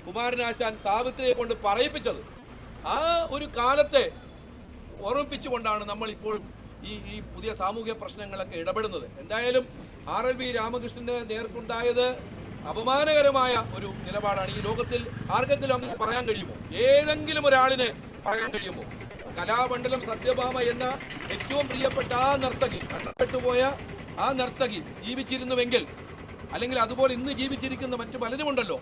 കുമാരനാശാൻ സാവിത്രിയെ കൊണ്ട് പറയിപ്പിച്ചത്. ആ ഒരു കാലത്തെ ഓർമ്മിപ്പിച്ചുകൊണ്ടാണ് നമ്മൾ ഇപ്പോഴും ഈ പുതിയ സാമൂഹ്യ പ്രശ്നങ്ങളൊക്കെ ഇടപെടുന്നത്. എന്തായാലും RLV രാമകൃഷ്ണന് നേർക്കുണ്ടായത് അപമാനകരമായ ഒരു നിലപാടാണ്. ഈ ലോകത്തിൽ ആർക്കെങ്കിലും അങ്ങനെ പറയാൻ കഴിയുമോ? ഏതെങ്കിലും ഒരാളിനെ പറയാൻ കഴിയുമോ? കലാമണ്ഡലം സത്യഭാമ എന്ന ഏറ്റവും പ്രിയപ്പെട്ട ആ നർത്തകി, കഷ്ടപ്പെട്ടുപോയ ആ നർത്തകി ജീവിച്ചിരുന്നുവെങ്കിൽ, അല്ലെങ്കിൽ അതുപോലെ ഇന്ന് ജീവിച്ചിരിക്കുന്ന മറ്റു പലരുമുണ്ടല്ലോ,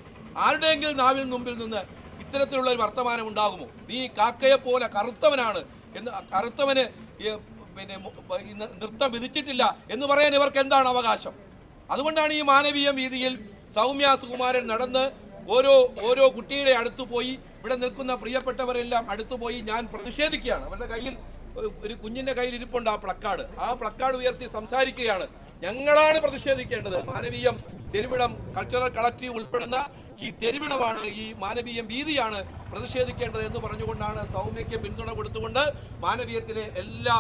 ആരുടെയെങ്കിലും നാവിൽ മുമ്പിൽ നിന്ന് ഇത്തരത്തിലുള്ള ഒരു വർത്തമാനം ഉണ്ടാകുമോ? നീ കാക്കയെ പോലെ കറുത്തവനാണ് എന്ന്, കറുത്തവന് പിന്നെ നൃത്തം വിധിച്ചിട്ടില്ല എന്ന് പറയാൻ ഇവർക്ക് എന്താണ് അവകാശം? അതുകൊണ്ടാണ് ഈ മാനവീയ വീതിയിൽ സൗമ്യ സുകുമാരൻ നടന്ന് ഓരോ കുട്ടിയുടെ അടുത്തു പോയി, ഇവിടെ നിൽക്കുന്ന പ്രിയപ്പെട്ടവരെല്ലാം അടുത്തു പോയി ഞാൻ പ്രതിഷേധിക്കുകയാണ്. അവരുടെ കയ്യിൽ ഒരു കുഞ്ഞിന്റെ കയ്യിൽ ഇരിപ്പുണ്ട് ആ പ്ലക്കാർഡ് ഉയർത്തി സംസാരിക്കുകയാണ്. ഞങ്ങളാണ് പ്രതിഷേധിക്കേണ്ടത്. മാനവീയം തെരുവിടം കൾച്ചറൽ കളക്റ്റീവ് ഉൾപ്പെടുന്ന ഈ തെരുവിടമാണ്, ഈ മാനവീയം വീതിയാണ് പ്രതിഷേധിക്കേണ്ടത് എന്ന് പറഞ്ഞുകൊണ്ടാണ് സൗമ്യയ്ക്ക് പിന്തുണ കൊടുത്തുകൊണ്ട് മാനവീയത്തിലെ എല്ലാ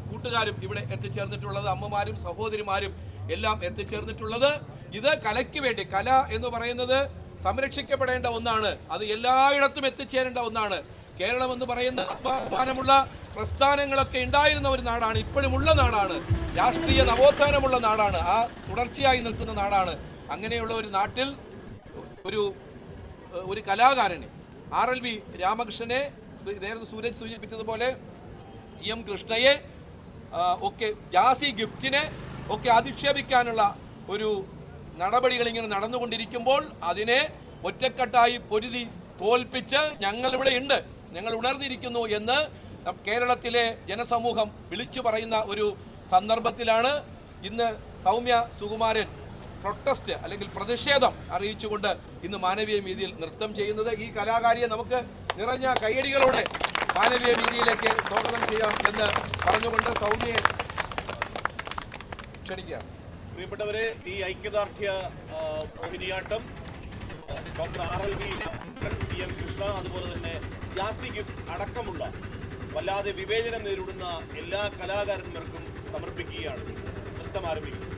കൂട്ടുകാരും ഇവിടെ എത്തിച്ചേർന്നിട്ടുള്ളത്. അമ്മമാരും സഹോദരിമാരും എല്ലാം എത്തിച്ചേർന്നിട്ടുള്ളത്. ഇത് കലയ്ക്ക് വേണ്ടി, കല എന്ന് പറയുന്നത് സംരക്ഷിക്കപ്പെടേണ്ട ഒന്നാണ്. അത് എല്ലായിടത്തും എത്തിച്ചേരേണ്ട ഒന്നാണ്. കേരളം എന്ന് പറയുന്ന അഭിമാനമുള്ള പ്രസ്ഥാനങ്ങളൊക്കെ ഉണ്ടായിരുന്ന ഒരു നാടാണ്, ഇപ്പോഴുമുള്ള നാടാണ്, രാഷ്ട്രീയ നവോത്ഥാനമുള്ള നാടാണ്, ആ തുടർച്ചയായി നിൽക്കുന്ന നാടാണ്. അങ്ങനെയുള്ള ഒരു നാട്ടിൽ ഒരു കലാകാരനെ, RLV രാമകൃഷ്ണനെ, നേരത്തെ സൂരജ് സൂചിപ്പിച്ചതുപോലെ TM കൃഷ്ണയെ ഒക്കെ, ജാസി ഗിഫ്റ്റിനെ ഒക്കെ അധിക്ഷേപിക്കാനുള്ള ഒരു നടപടികൾ ഇങ്ങനെ നടന്നുകൊണ്ടിരിക്കുമ്പോൾ അതിനെ ഒറ്റക്കെട്ടായി പൊരുതി തോൽപ്പിച്ച് ഞങ്ങളിവിടെ ഉണ്ട്, ഞങ്ങൾ ഉണർന്നിരിക്കുന്നു എന്ന് കേരളത്തിലെ ജനസമൂഹം വിളിച്ചു പറയുന്ന ഒരു സന്ദർഭത്തിലാണ് ഇന്ന് സൗമ്യ സുകുമാരൻ പ്രൊട്ടസ്റ്റ് അല്ലെങ്കിൽ പ്രതിഷേധം അറിയിച്ചുകൊണ്ട് ഇന്ന് മാനവീയ വീതിയിൽ നൃത്തം ചെയ്യുന്നത്. ഈ കലാകാരിയെ നമുക്ക് നിറഞ്ഞ കയ്യടികളോടെ മാനവീയ വീതിയിലേക്ക് സ്വാഗതം ചെയ്യാം എന്ന് പറഞ്ഞുകൊണ്ട് സൗമ്യയെ ക്ഷണിക്കുകയാണ്. പ്രിയപ്പെട്ടവരെ, ഈ ഐക്യദാർഢ്യ Mohiniyattam doctor RLV TM Krishna, അതുപോലെ തന്നെ ജാസി ഗിഫ്റ്റ് അടക്കമുള്ള വല്ലാതെ വിവേചനം നേരിടുന്ന എല്ലാ കലാകാരന്മാർക്കും സമർപ്പിക്കുകയാണ്. നൃത്തം ആരംഭിക്കുന്നത്.